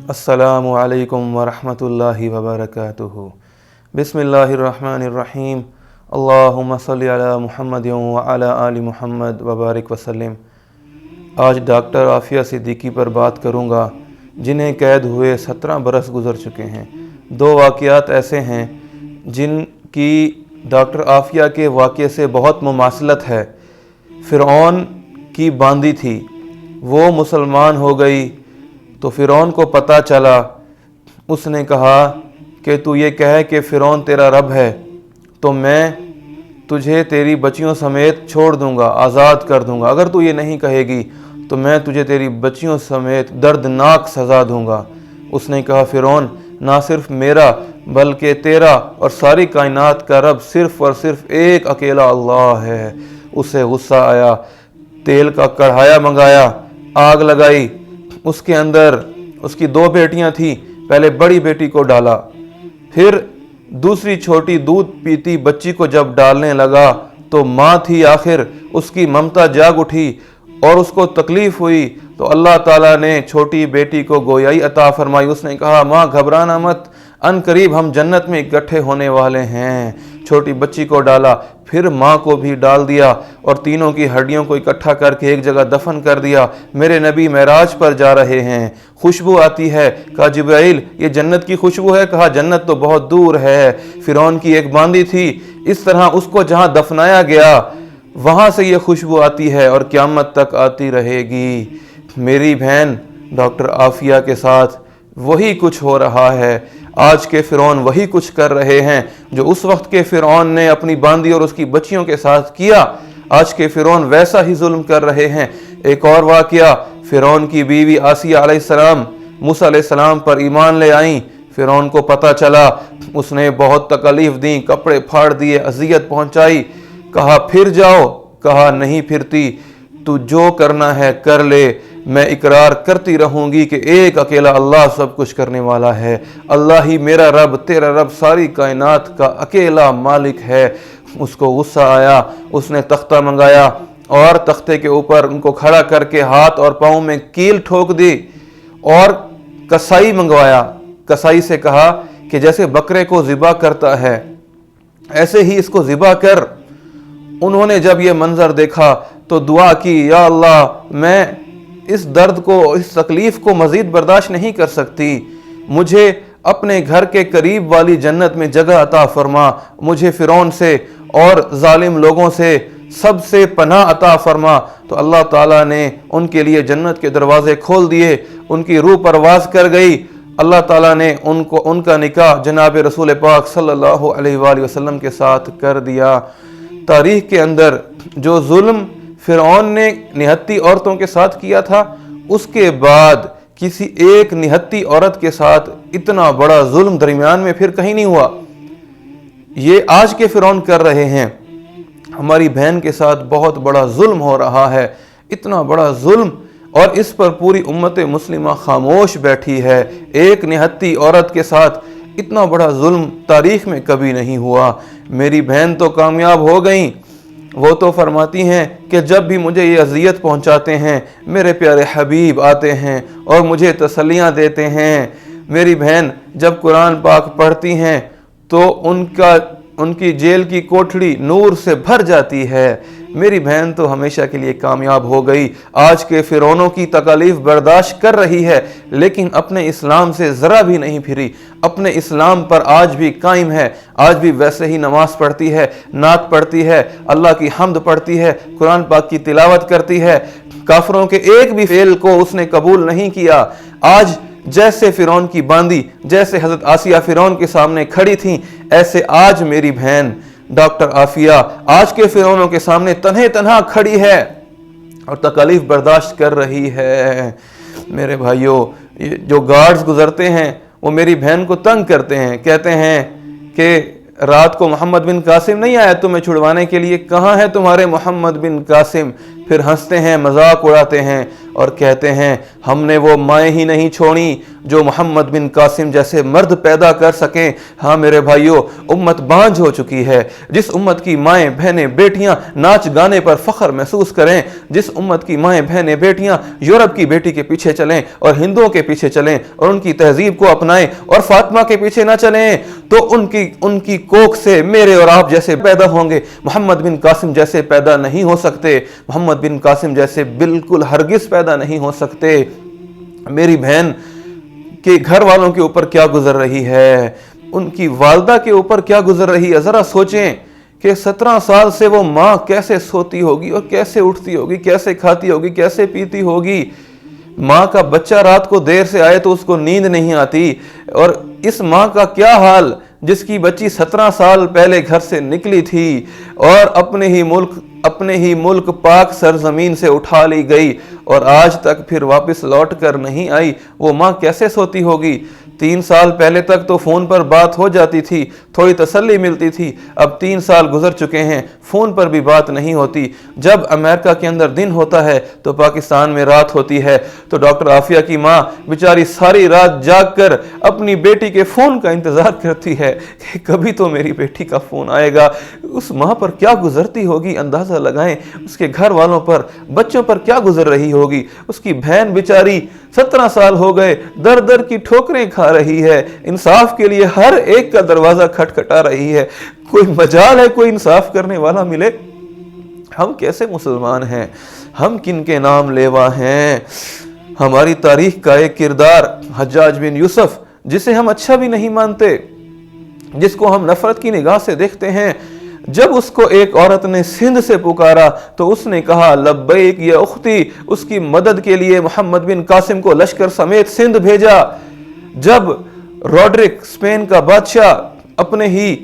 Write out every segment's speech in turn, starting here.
السلام علیکم ورحمۃ اللہ وبرکاتہ۔ بسم اللہ الرحمن الرحیم۔ اللہم صلی علی محمد وعلی آل محمد وبارک وسلم۔ آج ڈاکٹر عافیہ صدیقی پر بات کروں گا، جنہیں قید ہوئے 17 برس گزر چکے ہیں۔ دو واقعات ایسے ہیں جن کی ڈاکٹر عافیہ کے واقعے سے بہت مماثلت ہے۔ فرعون کی باندی تھی، وہ مسلمان ہو گئی تو فرعون کو پتہ چلا، اس نے کہا کہ تو یہ کہے کہ فرعون تیرا رب ہے تو میں تجھے تیری بچیوں سمیت چھوڑ دوں گا، آزاد کر دوں گا۔ اگر تو یہ نہیں کہے گی تو میں تجھے تیری بچیوں سمیت دردناک سزا دوں گا۔ اس نے کہا، فرعون نہ صرف میرا بلکہ تیرا اور ساری کائنات کا رب صرف اور صرف ایک اکیلا اللہ ہے۔ اسے غصہ آیا، تیل کا کڑھایا منگایا، آگ لگائی، اس کے اندر اس کی 2 بیٹیاں تھیں، پہلے بڑی بیٹی کو ڈالا، پھر دوسری چھوٹی دودھ پیتی بچی کو جب ڈالنے لگا تو ماں تھی، آخر اس کی ممتا جاگ اٹھی اور اس کو تکلیف ہوئی تو اللہ تعالیٰ نے چھوٹی بیٹی کو گویائی عطا فرمائی۔ اس نے کہا، ماں گھبرانا مت، ان قریب ہم جنت میں اکٹھے ہونے والے ہیں۔ چھوٹی بچی کو ڈالا، پھر ماں کو بھی ڈال دیا اور تینوں کی ہڈیوں کو اکٹھا کر کے ایک جگہ دفن کر دیا۔ میرے نبی معراج پر جا رہے ہیں، خوشبو آتی ہے، کہا جبرائیل یہ جنت کی خوشبو ہے؟ کہا جنت تو بہت دور ہے۔ فرعون کی ایک باندی تھی، اس طرح اس کو جہاں دفنایا گیا وہاں سے یہ خوشبو آتی ہے اور قیامت تک آتی رہے گی۔ میری بہن ڈاکٹر عافیہ کے ساتھ وہی کچھ ہو رہا ہے۔ آج کے فرعون وہی کچھ کر رہے ہیں جو اس وقت کے فرعون نے اپنی باندی اور اس کی بچیوں کے ساتھ کیا۔ آج کے فرعون ویسا ہی ظلم کر رہے ہیں۔ ایک اور واقعہ، فرعون کی بیوی آسیہ علیہ السلام موسیٰ علیہ السلام پر ایمان لے آئیں۔ فرعون کو پتہ چلا، اس نے بہت تکلیف دیں، کپڑے پھاڑ دیے، اذیت پہنچائی، کہا پھر جاؤ، کہا نہیں پھرتی، تو جو کرنا ہے کر لے، میں اقرار کرتی رہوں گی کہ ایک اکیلا اللہ سب کچھ کرنے والا ہے، اللہ ہی میرا رب، تیرا رب، ساری کائنات کا اکیلا مالک ہے۔ اس کو غصہ آیا، اس نے تختہ منگایا اور تختے کے اوپر ان کو کھڑا کر کے ہاتھ اور پاؤں میں کیل ٹھوک دی اور کسائی منگوایا۔ کسائی سے کہا کہ جیسے بکرے کو ذبح کرتا ہے ایسے ہی اس کو ذبح کر۔ انہوں نے جب یہ منظر دیکھا تو دعا کی، یا اللہ میں اس درد کو، اس تکلیف کو مزید برداشت نہیں کر سکتی، مجھے اپنے گھر کے قریب والی جنت میں جگہ عطا فرما، مجھے فرعون سے اور ظالم لوگوں سے سب سے پناہ عطا فرما۔ تو اللہ تعالیٰ نے ان کے لیے جنت کے دروازے کھول دیے، ان کی روح پرواز کر گئی۔ اللہ تعالیٰ نے ان کا نکاح جناب رسول پاک صلی اللہ علیہ وآلہ وسلم کے ساتھ کر دیا۔ تاریخ کے اندر جو ظلم فرعون نے نہتی عورتوں کے ساتھ کیا تھا، اس کے بعد کسی ایک نہتی عورت کے ساتھ اتنا بڑا ظلم درمیان میں پھر کہیں نہیں ہوا۔ یہ آج کے فرعون کر رہے ہیں۔ ہماری بہن کے ساتھ بہت بڑا ظلم ہو رہا ہے، اتنا بڑا ظلم، اور اس پر پوری امت مسلمہ خاموش بیٹھی ہے۔ ایک نہتی عورت کے ساتھ اتنا بڑا ظلم تاریخ میں کبھی نہیں ہوا۔ میری بہن تو کامیاب ہو گئیں، وہ تو فرماتی ہیں کہ جب بھی مجھے یہ اذیت پہنچاتے ہیں میرے پیارے حبیب آتے ہیں اور مجھے تسلیاں دیتے ہیں۔ میری بہن جب قرآن پاک پڑھتی ہیں تو ان کی جیل کی کوٹھڑی نور سے بھر جاتی ہے۔ میری بہن تو ہمیشہ کے لیے کامیاب ہو گئی، آج کے فرعونوں کی تکالیف برداشت کر رہی ہے، لیکن اپنے اسلام سے ذرا بھی نہیں پھری، اپنے اسلام پر آج بھی قائم ہے، آج بھی ویسے ہی نماز پڑھتی ہے، نعت پڑھتی ہے، اللہ کی حمد پڑھتی ہے، قرآن پاک کی تلاوت کرتی ہے۔ کافروں کے ایک بھی فعل کو اس نے قبول نہیں کیا۔ آج جیسے فرعون کی باندی، جیسے حضرت آسیہ فرعون کے سامنے کھڑی تھیں، ایسے آج میری بہن ڈاکٹر عافیہ آج کے فرعونوں کے سامنے تنہا کھڑی ہے اور تکالیف برداشت کر رہی ہے۔ میرے بھائیوں، جو گارڈز گزرتے ہیں وہ میری بہن کو تنگ کرتے ہیں، کہتے ہیں کہ رات کو محمد بن قاسم نہیں آیا تمہیں چھڑوانے کے لیے، کہاں ہے تمہارے محمد بن قاسم؟ پھر ہنستے ہیں، مذاق اڑاتے ہیں اور کہتے ہیں ہم نے وہ مائیں ہی نہیں چھوڑی جو محمد بن قاسم جیسے مرد پیدا کر سکیں۔ ہاں میرے بھائیوں، امت بانجھ ہو چکی ہے۔ جس امت کی مائیں بہنیں بیٹیاں ناچ گانے پر فخر محسوس کریں، جس امت کی مائیں بہنیں بیٹیاں یورپ کی بیٹی کے پیچھے چلیں اور ہندوؤں کے پیچھے چلیں اور ان کی تہذیب کو اپنائیں اور فاطمہ کے پیچھے نہ چلیں، تو ان کی کوکھ سے میرے اور آپ جیسے پیدا ہوں گے، محمد بن قاسم جیسے پیدا نہیں ہو سکتے، محمد بن قاسم جیسے بالکل ہرگز پیدا نہیں ہو سکتے۔ میری بہن کے گھر والوں کے اوپر کیا گزر رہی ہے، ان کی والدہ کے اوپر کیا گزر رہی ہے، ذرا سوچیں کہ 17 سال سے وہ ماں کیسے سوتی ہوگی اور کیسے اٹھتی ہوگی، کیسے کھاتی ہوگی، کیسے پیتی ہوگی۔ ماں کا بچہ رات کو دیر سے آئے تو اس کو نیند نہیں آتی، اور اس ماں کا کیا حال جس کی بچی 17 سال پہلے گھر سے نکلی تھی اور اپنے ہی ملک پاک سرزمین سے اٹھا لی گئی اور آج تک پھر واپس لوٹ کر نہیں آئی، وہ ماں کیسے سوتی ہوگی۔ 3 سال پہلے تک تو فون پر بات ہو جاتی تھی، تھوڑی تسلی ملتی تھی، اب 3 سال گزر چکے ہیں، فون پر بھی بات نہیں ہوتی۔ جب امریکہ کے اندر دن ہوتا ہے تو پاکستان میں رات ہوتی ہے، تو ڈاکٹر عافیہ کی ماں بیچاری ساری رات جاگ کر اپنی بیٹی کے فون کا انتظار کرتی ہے کہ کبھی تو میری بیٹی کا فون آئے گا۔ اس ماں پر کیا گزرتی ہوگی، اندازہ لگائیں۔ اس کے گھر والوں پر، بچوں پر کیا گزر رہی ہوگی۔ اس کی بہن بیچاری 17 سال ہو گئے در در کی ٹھوکریں کھا رہی ہے، انصاف کے لیے ہر ایک کا دروازہ کھٹکھٹا رہی ہے، کوئی مجال ہے کوئی انصاف کرنے والا ملے۔ ہم کیسے مسلمان ہیں، ہم کن کے نام لیوا ہیں۔ ہماری تاریخ کا ایک کردار حجاج بن یوسف، جسے ہم اچھا بھی نہیں مانتے، جس کو ہم نفرت کی نگاہ سے دیکھتے ہیں، جب اس کو ایک عورت نے سندھ سے پکارا تو اس نے کہا لبیک یا اختی، اس کی مدد کے لیے محمد بن قاسم کو لشکر سمیت سندھ بھیجا۔ جب روڈرک اسپین کا بادشاہ اپنے ہی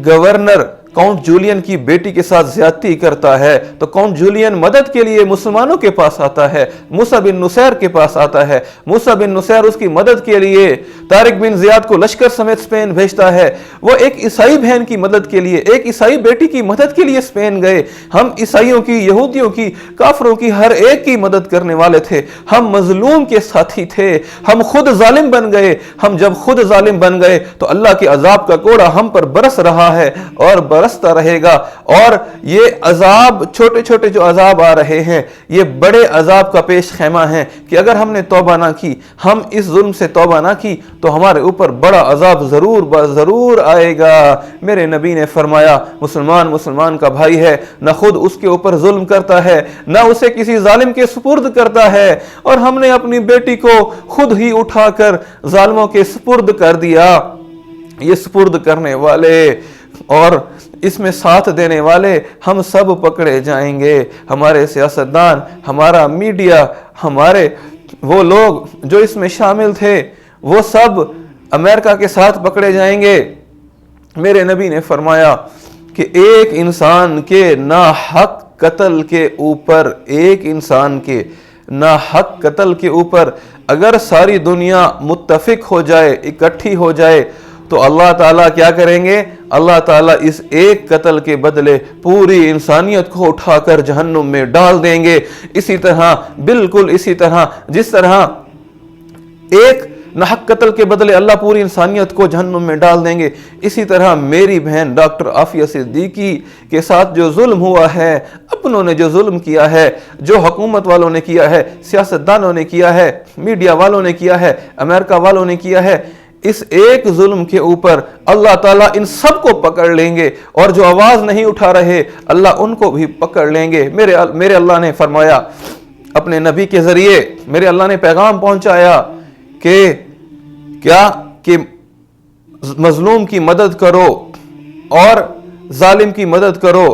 گورنر کاؤنٹ جولین کی بیٹی کے ساتھ زیادتی کرتا ہے تو کاؤنٹ جولین مدد کے لیے مسلمانوں کے پاس آتا ہے، موسیٰ بن نصیر کے پاس آتا ہے۔ موسیٰ بن نصیر اس کی مدد کے لیے طارق بن زیاد کو لشکر سمیت اسپین بھیجتا ہے۔ وہ ایک عیسائی بہن کی مدد کے لیے، ایک عیسائی بیٹی کی مدد کے لیے اسپین گئے۔ ہم عیسائیوں کی، یہودیوں کی، کافروں کی، ہر ایک کی مدد کرنے والے تھے۔ ہم مظلوم کے ساتھی تھے، ہم خود ظالم بن گئے۔ ہم جب خود ظالم بن گئے تو اللہ کے عذاب کا کوڑا ہم پر برس رہا ہے اور برستا رہے گا، اور یہ عذاب، چھوٹے چھوٹے جو عذاب آ رہے ہیں، یہ بڑے عذاب کا پیش خیمہ ہیں کہ اگر ہم نے توبہ نہ کی، ہم اس ظلم سے توبہ نہ کی تو ہمارے اوپر بڑا عذاب ضرور آئے گا۔ میرے نبی نے فرمایا مسلمان کا بھائی ہے، نہ خود اس کے اوپر ظلم کرتا ہے، نہ اسے کسی ظالم کے سپرد کرتا ہے، اور ہم نے اپنی بیٹی کو خود ہی اٹھا کر ظالموں کے سپرد کر دیا۔ یہ سپرد کرنے والے اور اس میں ساتھ دینے والے ہم سب پکڑے جائیں گے۔ ہمارے سیاستدان، ہمارا میڈیا، ہمارے وہ لوگ جو اس میں شامل تھے، وہ سب امریکہ کے ساتھ پکڑے جائیں گے۔ میرے نبی نے فرمایا کہ ایک انسان کے ناحق قتل کے اوپر، ایک انسان کے ناحق قتل کے اوپر اگر ساری دنیا متفق ہو جائے، اکٹھی ہو جائے، تو اللہ تعالیٰ کیا کریں گے؟ اللہ تعالیٰ اس ایک قتل کے بدلے پوری انسانیت کو اٹھا کر جہنم میں ڈال دیں گے۔ اسی طرح، بالکل اسی طرح جس طرح ایک ناحق قتل کے بدلے اللہ پوری انسانیت کو جہنم میں ڈال دیں گے، اسی طرح میری بہن ڈاکٹر عافیہ صدیقی کے ساتھ جو ظلم ہوا ہے، اپنوں نے جو ظلم کیا ہے، جو حکومت والوں نے کیا ہے، سیاستدانوں نے کیا ہے، میڈیا والوں نے کیا ہے، امریکہ والوں نے کیا ہے، اس ایک ظلم کے اوپر اللہ تعالیٰ ان سب کو پکڑ لیں گے، اور جو آواز نہیں اٹھا رہے اللہ ان کو بھی پکڑ لیں گے۔ میرے اللہ نے فرمایا اپنے نبی کے ذریعے، میرے اللہ نے پیغام پہنچایا کہ مظلوم کی مدد کرو اور ظالم کی مدد کرو۔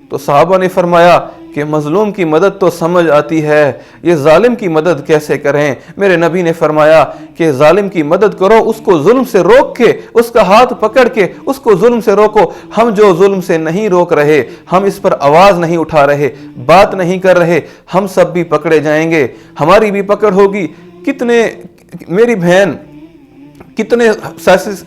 تو صحابہ نے فرمایا کہ مظلوم کی مدد تو سمجھ آتی ہے، یہ ظالم کی مدد کیسے کریں؟ میرے نبی نے فرمایا کہ ظالم کی مدد کرو، اس کو ظلم سے روک کے، اس کا ہاتھ پکڑ کے اس کو ظلم سے روکو۔ ہم جو ظلم سے نہیں روک رہے، ہم اس پر آواز نہیں اٹھا رہے، بات نہیں کر رہے، ہم سب بھی پکڑے جائیں گے، ہماری بھی پکڑ ہوگی۔ میری بہن کتنے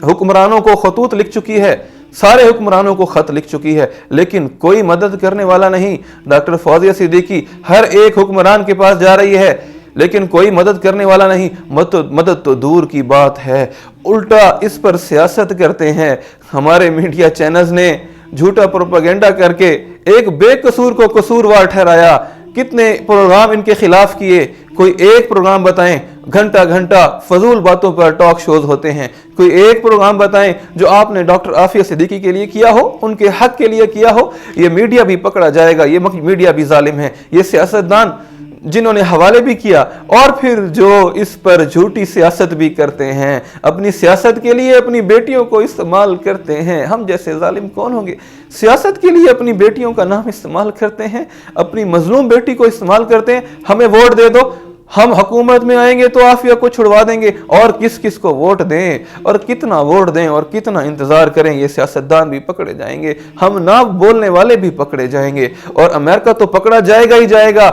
حکمرانوں کو خطوط لکھ چکی ہے، سارے حکمرانوں کو خط لکھ چکی ہے، لیکن کوئی مدد کرنے والا نہیں۔ ڈاکٹر فوزیہ صدیقی ہر ایک حکمران کے پاس جا رہی ہے، لیکن کوئی مدد کرنے والا نہیں. مدد تو دور کی بات ہے, الٹا اس پر سیاست کرتے ہیں. ہمارے میڈیا چینلز نے جھوٹا پروپیگنڈا کر کے ایک بے قصور کو قصوروار ٹھہرایا. کتنے پروگرام ان کے خلاف کیے, کوئی ایک پروگرام بتائیں. گھنٹہ گھنٹہ فضول باتوں پر ٹاک شوز ہوتے ہیں. کوئی ایک پروگرام بتائیں جو آپ نے ڈاکٹر عافیہ صدیقی کے لیے کیا ہو, ان کے حق کے لیے کیا ہو. یہ میڈیا بھی پکڑا جائے گا, یہ میڈیا بھی ظالم ہے. یہ سیاستدان جنہوں نے حوالے بھی کیا اور پھر جو اس پر جھوٹی سیاست بھی کرتے ہیں, اپنی سیاست کے لیے اپنی بیٹیوں کو استعمال کرتے ہیں. ہم جیسے ظالم کون ہوں گے؟ سیاست کے لیے اپنی بیٹیوں کا نام استعمال کرتے ہیں, اپنی مظلوم بیٹی کو استعمال کرتے ہیں. ہمیں ووٹ دے دو, ہم حکومت میں آئیں گے تو عافیہ کو چھڑوا دیں گے. اور کس کس کو ووٹ دیں اور کتنا ووٹ دیں اور کتنا انتظار کریں, یہ سیاستدان بھی پکڑے جائیں گے, ہم نہ بولنے والے بھی پکڑے جائیں گے. اور امریکہ تو پکڑا جائے گا ہی جائے گا.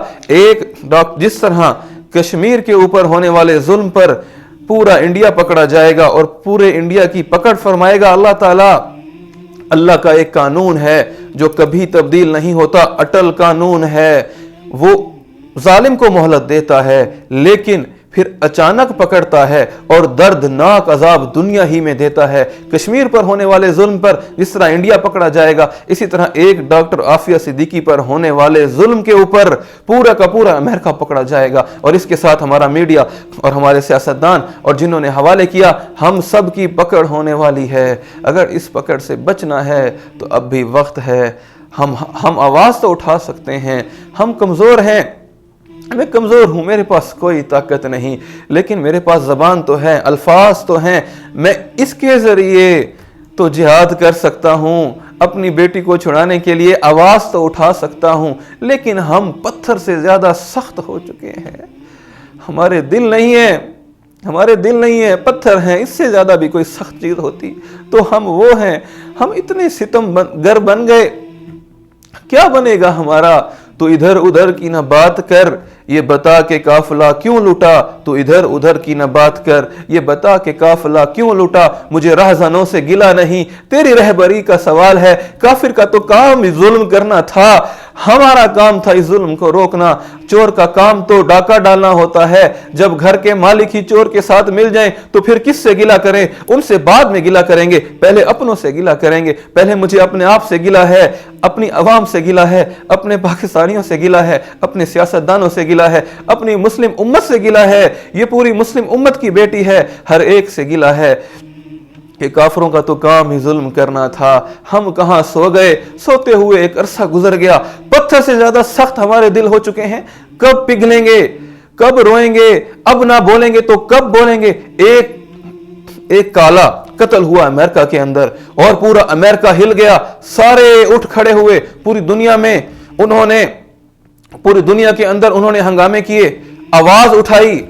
جس طرح کشمیر کے اوپر ہونے والے ظلم پر پورا انڈیا پکڑا جائے گا اور پورے انڈیا کی پکڑ فرمائے گا اللہ تعالیٰ. اللہ کا ایک قانون ہے جو کبھی تبدیل نہیں ہوتا, اٹل قانون ہے. وہ ظالم کو مہلت دیتا ہے لیکن پھر اچانک پکڑتا ہے اور دردناک عذاب دنیا ہی میں دیتا ہے. کشمیر پر ہونے والے ظلم پر جس طرح انڈیا پکڑا جائے گا, اسی طرح ایک ڈاکٹر عافیہ صدیقی پر ہونے والے ظلم کے اوپر پورا کا پورا امریکہ پکڑا جائے گا. اور اس کے ساتھ ہمارا میڈیا اور ہمارے سیاستدان اور جنہوں نے حوالے کیا, ہم سب کی پکڑ ہونے والی ہے. اگر اس پکڑ سے بچنا ہے تو اب بھی وقت ہے. ہم آواز تو اٹھا سکتے ہیں. ہم کمزور ہیں, میں کمزور ہوں, میرے پاس کوئی طاقت نہیں, لیکن میرے پاس زبان تو ہے, الفاظ تو ہیں. میں اس کے ذریعے تو جہاد کر سکتا ہوں, اپنی بیٹی کو چھڑانے کے لیے آواز تو اٹھا سکتا ہوں. لیکن ہم پتھر سے زیادہ سخت ہو چکے ہیں. ہمارے دل نہیں ہیں, پتھر ہیں. اس سے زیادہ بھی کوئی سخت چیز ہوتی تو ہم وہ ہیں. ہم اتنے ستم گر بن گئے, کیا بنے گا ہمارا؟ تو ادھر ادھر کی نہ بات کر, یہ بتا کہ قافلہ کیوں لٹا. تو ادھر ادھر کی نہ بات کر, یہ بتا کہ قافلہ کیوں لٹا. مجھے رہزنوں سے گلا نہیں, تیری رہبری کا سوال ہے. کافر کا تو کام ہی ظلم کرنا تھا, ہمارا کام تھا اس ظلم کو روکنا. چور کا کام تو ڈاکہ ڈالنا ہوتا ہے. جب گھر کے مالک ہی چور کے ساتھ مل جائیں تو پھر کس سے گلا کریں؟ ان سے بعد میں گلا کریں گے, پہلے اپنوں سے گلا کریں گے. پہلے مجھے اپنے آپ سے گلا ہے, اپنی عوام سے گلا ہے, اپنے پاکستانیوں سے گلا ہے, اپنے سیاستدانوں سے گلا ہے, اپنی مسلم امت سے گلا ہے. یہ پوری مسلم امت کی بیٹی ہے, ہر ایک سے گلا ہے کہ کافروں کا تو کام ہی ظلم کرنا تھا. ہم کہاں سو گئے, سوتے ہوئے ایک عرصہ گزر گیا. پتھر سے زیادہ سخت ہمارے دل ہو چکے ہیں. کب پگھلیں گے, کب روئیں گے؟ اب نہ بولیں گے تو کب بولیں گے؟ ایک کالا قتل ہوا امریکہ کے اندر اور پورا امریکہ ہل گیا. سارے اٹھ کھڑے ہوئے, پوری دنیا کے اندر انہوں نے ہنگامے کیے, آواز اٹھائی.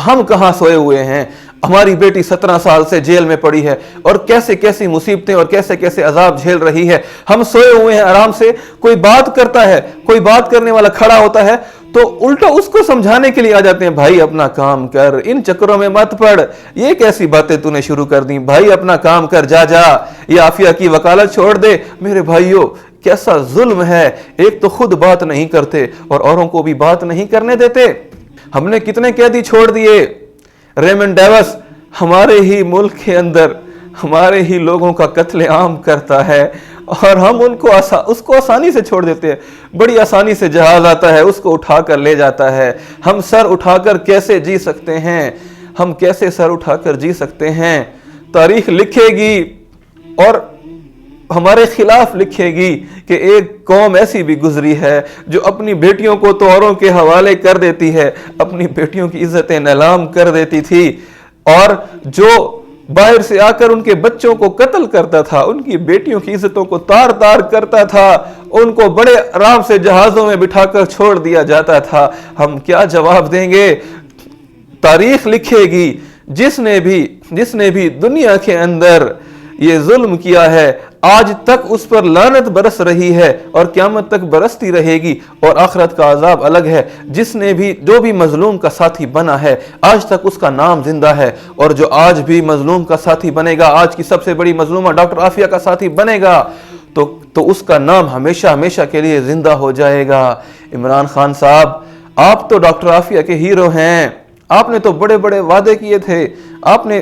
ہم کہاں سوئے ہوئے ہیں؟ ہماری بیٹی 17 سال سے جیل میں پڑی ہے اور کیسے کیسی مصیبتیں اور کیسے کیسے عذاب جھیل رہی ہے. ہم سوئے ہوئے ہیں آرام سے. کوئی بات کرتا ہے, کوئی بات کرنے والا کھڑا ہوتا ہے تو الٹا اس کو سمجھانے کے لیے آ جاتے ہیں, بھائی اپنا کام کر, ان چکروں میں مت پڑ, یہ کیسی باتیں تو نے شروع کر دی, بھائی اپنا کام کر, جا یہ عافیہ کی وکالت چھوڑ دے. میرے بھائیو, کیسا ظلم ہے. ایک تو خود بات نہیں کرتے اور اوروں کو بھی بات نہیں کرنے دیتے. ہم نے کتنے قیدی چھوڑ دیے. ریمنڈ ڈیوس ہمارے ہی ملک کے اندر ہمارے ہی لوگوں کا قتل عام کرتا ہے اور ہم اس کو آسانی سے چھوڑ دیتے ہیں. بڑی آسانی سے جہاز آتا ہے, اس کو اٹھا کر لے جاتا ہے. ہم سر اٹھا کر کیسے جی سکتے ہیں؟ ہم کیسے سر اٹھا کر جی سکتے ہیں؟ تاریخ لکھے گی اور ہمارے خلاف لکھے گی کہ ایک قوم ایسی بھی گزری ہے جو اپنی بیٹیوں کو تو اوروں کے حوالے کر دیتی ہے, اپنی بیٹیوں کی عزتیں نیلام کر دیتی تھی, اور جو باہر سے آ کر ان کے بچوں کو قتل کرتا تھا, ان کی بیٹیوں کی عزتوں کو تار تار کرتا تھا, ان کو بڑے آرام سے جہازوں میں بٹھا کر چھوڑ دیا جاتا تھا. ہم کیا جواب دیں گے؟ تاریخ لکھے گی. جس نے بھی دنیا کے اندر یہ ظلم کیا ہے, آج تک اس پر لعنت برس رہی ہے اور قیامت تک برستی رہے گی, اور آخرت کا عذاب الگ ہے. جو بھی مظلوم کا ساتھی بنا ہے, آج تک اس کا نام زندہ ہے, اور جو آج بھی مظلوم کا ساتھی بنے گا, آج کی سب سے بڑی مظلومہ ڈاکٹر عافیہ کا ساتھی بنے گا, تو اس کا نام ہمیشہ ہمیشہ کے لیے زندہ ہو جائے گا. عمران خان صاحب, آپ تو ڈاکٹر عافیہ کے ہیرو ہیں، آپ نے تو بڑے بڑے وعدے کیے تھے، آپ نے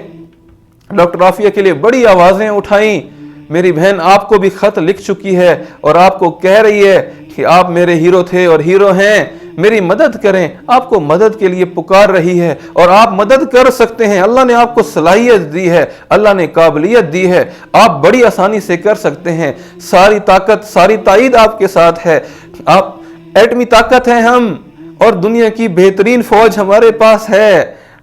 ڈاکٹر عافیہ کے لیے بڑی آوازیں اٹھائیں۔ میری بہن آپ کو بھی خط لکھ چکی ہے اور آپ کو کہہ رہی ہے کہ آپ میرے ہیرو تھے اور ہیرو ہیں، میری مدد کریں۔ آپ کو مدد کے لیے پکار رہی ہے اور آپ مدد کر سکتے ہیں، اللہ نے آپ کو صلاحیت دی ہے، اللہ نے قابلیت دی ہے، آپ بڑی آسانی سے کر سکتے ہیں۔ ساری طاقت، ساری تائید آپ کے ساتھ ہے، آپ ایٹمی طاقت ہیں ہم، اور دنیا کی بہترین فوج ہمارے پاس ہے۔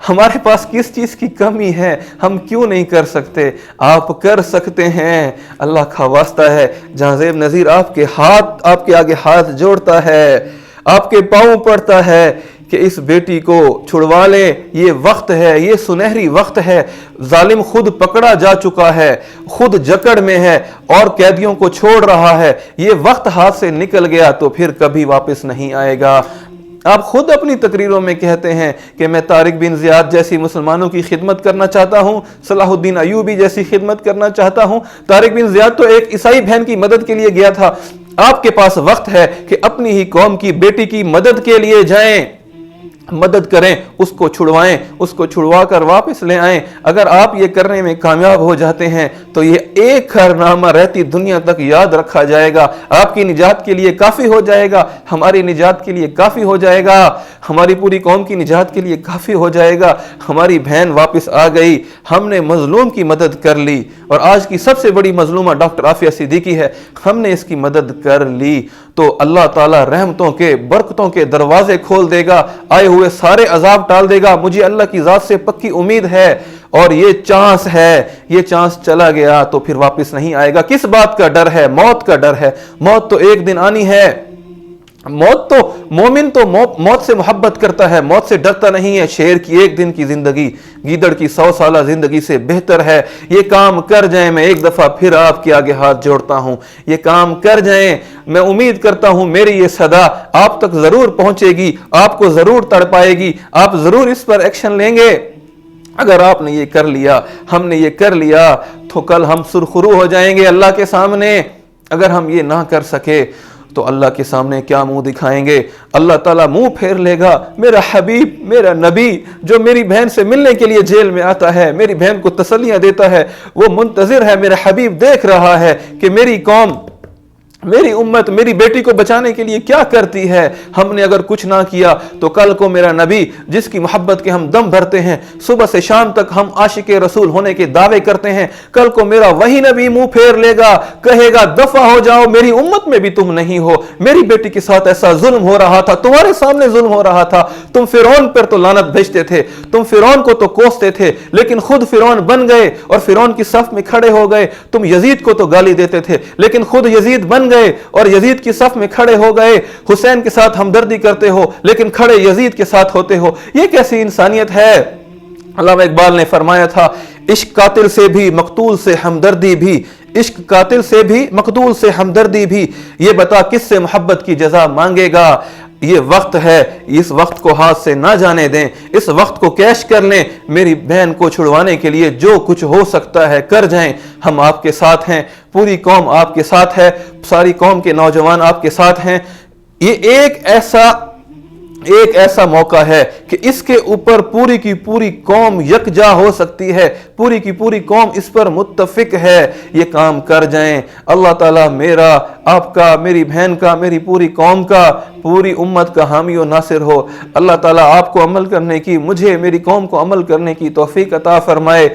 ہمارے پاس کس چیز کی کمی ہے؟ ہم کیوں نہیں کر سکتے؟ آپ کر سکتے ہیں۔ اللہ کا واسطہ ہے، جہاں زیب نظیر آپ کے آگے ہاتھ جوڑتا ہے، آپ کے پاؤں پڑتا ہے کہ اس بیٹی کو چھڑوا لیں۔ یہ وقت ہے، یہ سنہری وقت ہے۔ ظالم خود پکڑا جا چکا ہے، خود جکڑ میں ہے اور قیدیوں کو چھوڑ رہا ہے۔ یہ وقت ہاتھ سے نکل گیا تو پھر کبھی واپس نہیں آئے گا۔ آپ خود اپنی تقریروں میں کہتے ہیں کہ میں طارق بن زیاد جیسی مسلمانوں کی خدمت کرنا چاہتا ہوں، صلاح الدین ایوبی جیسی خدمت کرنا چاہتا ہوں۔ طارق بن زیاد تو ایک عیسائی بہن کی مدد کے لیے گیا تھا۔ آپ کے پاس وقت ہے کہ اپنی ہی قوم کی بیٹی کی مدد کے لیے جائیں، مدد کریں، اس کو چھڑوائیں، اس کو چھڑوا کر واپس لے آئیں۔ اگر آپ یہ کرنے میں کامیاب ہو جاتے ہیں تو یہ ایک کارنامہ رہتی دنیا تک یاد رکھا جائے گا، آپ کی نجات کے لیے کافی ہو جائے گا، ہماری نجات کے لیے کافی ہو جائے گا، ہماری پوری قوم کی نجات کے لیے کافی ہو جائے گا۔ ہماری بہن واپس آ گئی، ہم نے مظلوم کی مدد کر لی، اور آج کی سب سے بڑی مظلومہ ڈاکٹر عافیہ صدیقی ہے، ہم نے اس کی مدد کر لی تو اللہ تعالیٰ رحمتوں کے، برکتوں کے دروازے کھول دے گا، آئے ہوئے سارے عذاب ٹال دے گا۔ مجھے اللہ کی ذات سے پکی امید ہے، اور یہ چانس ہے، یہ چانس چلا گیا تو پھر واپس نہیں آئے گا۔ کس بات کا ڈر ہے؟ موت کا ڈر ہے۔ موت تو ایک دن آنی ہے۔ مومن تو موت سے محبت کرتا ہے، موت سے ڈرتا نہیں ہے۔ شیر کی ایک دن کی زندگی گیدڑ کی 100 سالہ زندگی سے بہتر ہے۔ یہ کام کر جائیں، میں ایک دفعہ پھر آپ کے آگے ہاتھ جوڑتا ہوں، یہ کام کر جائیں۔ میں امید کرتا ہوں میری یہ صدا آپ تک ضرور پہنچے گی، آپ کو ضرور تڑپائے گی، آپ ضرور اس پر ایکشن لیں گے۔ اگر آپ نے یہ کر لیا، ہم نے یہ کر لیا، تو کل ہم سرخرو ہو جائیں گے اللہ کے سامنے۔ اگر ہم یہ نہ کر سکے تو اللہ کے سامنے کیا منہ دکھائیں گے؟ اللہ تعالیٰ منہ پھیر لے گا۔ میرا حبیب، میرا نبی جو میری بہن سے ملنے کے لیے جیل میں آتا ہے، میری بہن کو تسلیاں دیتا ہے، وہ منتظر ہے، میرا حبیب دیکھ رہا ہے کہ میری قوم، میری امت میری بیٹی کو بچانے کے لیے کیا کرتی ہے۔ ہم نے اگر کچھ نہ کیا تو کل کو میرا نبی جس کی محبت کے ہم دم بھرتے ہیں، صبح سے شام تک ہم عاشق رسول ہونے کے دعوے کرتے ہیں، کل کو میرا وہی نبی منہ پھیر لے گا، کہے گا دفع ہو جاؤ، میری امت میں بھی تم نہیں ہو، میری بیٹی کے ساتھ ایسا ظلم ہو رہا تھا، تمہارے سامنے ظلم ہو رہا تھا، تم فرعون پر تو لعنت بھیجتے تھے، تم فرعون کو تو کوستے تھے، لیکن خود فرعون بن گئے اور فرعون کی صف میں کھڑے ہو گئے۔ تم یزید کو تو گالی دیتے تھے، لیکن خود یزید بن گئے اور یزید کی صف میں کھڑے ہو گئے۔ حسین کے ساتھ ہمدردی کرتے ہو لیکن کھڑے یزید کے ساتھ ہوتے ہو۔ یہ کیسی انسانیت ہے؟ علامہ اقبال نے فرمایا تھا، عشق قاتل سے بھی مقتول سے ہمدردی بھی، عشق قاتل سے بھی مقتول سے ہمدردی بھی، یہ بتا کس سے محبت کی جزا مانگے گا۔ یہ وقت ہے، اس وقت کو ہاتھ سے نہ جانے دیں، اس وقت کو کیش کر لیں۔ میری بہن کو چھڑوانے کے لیے جو کچھ ہو سکتا ہے کر جائیں، ہم آپ کے ساتھ ہیں، پوری قوم آپ کے ساتھ ہے، ساری قوم کے نوجوان آپ کے ساتھ ہیں۔ یہ ایک ایسا موقع ہے کہ اس کے اوپر پوری کی پوری قوم یکجا ہو سکتی ہے، پوری کی پوری قوم اس پر متفق ہے۔ یہ کام کر جائیں۔ اللہ تعالیٰ میرا، آپ کا، میری بہن کا، میری پوری قوم کا، پوری امت کا حامی و ناصر ہو۔ اللہ تعالیٰ آپ کو عمل کرنے کی، مجھے، میری قوم کو عمل کرنے کی توفیق عطا فرمائے۔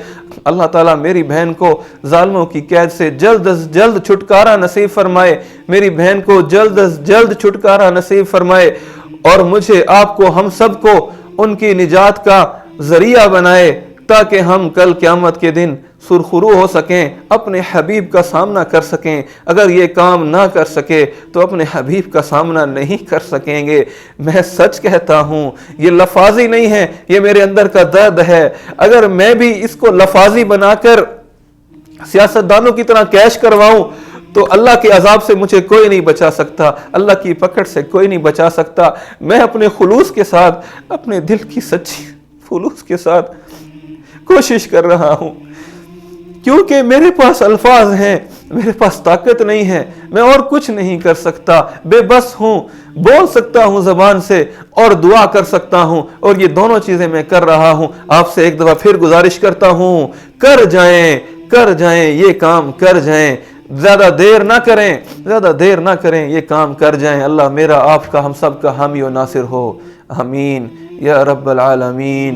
اللہ تعالیٰ میری بہن کو ظالموں کی قید سے جلد از جلد چھٹکارا نصیب فرمائے، میری بہن کو جلد از جلد چھٹکارا نصیب فرمائے، اور مجھے، آپ کو، ہم سب کو ان کی نجات کا ذریعہ بنائے، تاکہ ہم کل قیامت کے دن سرخرو ہو سکیں، اپنے حبیب کا سامنا کر سکیں۔ اگر یہ کام نہ کر سکے تو اپنے حبیب کا سامنا نہیں کر سکیں گے۔ میں سچ کہتا ہوں، یہ لفاظی نہیں ہے، یہ میرے اندر کا درد ہے۔ اگر میں بھی اس کو لفاظی بنا کر سیاستدانوں کی طرح کیش کرواؤں تو اللہ کے عذاب سے مجھے کوئی نہیں بچا سکتا، اللہ کی پکڑ سے کوئی نہیں بچا سکتا۔ میں اپنے خلوص کے ساتھ، اپنے دل کی سچی خلوص کے ساتھ کوشش کر رہا ہوں، کیونکہ میرے پاس الفاظ ہیں میرے پاس طاقت نہیں ہے، میں اور کچھ نہیں کر سکتا، بے بس ہوں، بول سکتا ہوں زبان سے اور دعا کر سکتا ہوں، اور یہ دونوں چیزیں میں کر رہا ہوں۔ آپ سے ایک دفعہ پھر گزارش کرتا ہوں، کر جائیں یہ کام، کر جائیں، زیادہ دیر نہ کریں، یہ کام کر جائیں۔ اللہ میرا، آپ کا، ہم سب کا حامی و ناصر ہو، آمین یا رب العالمین۔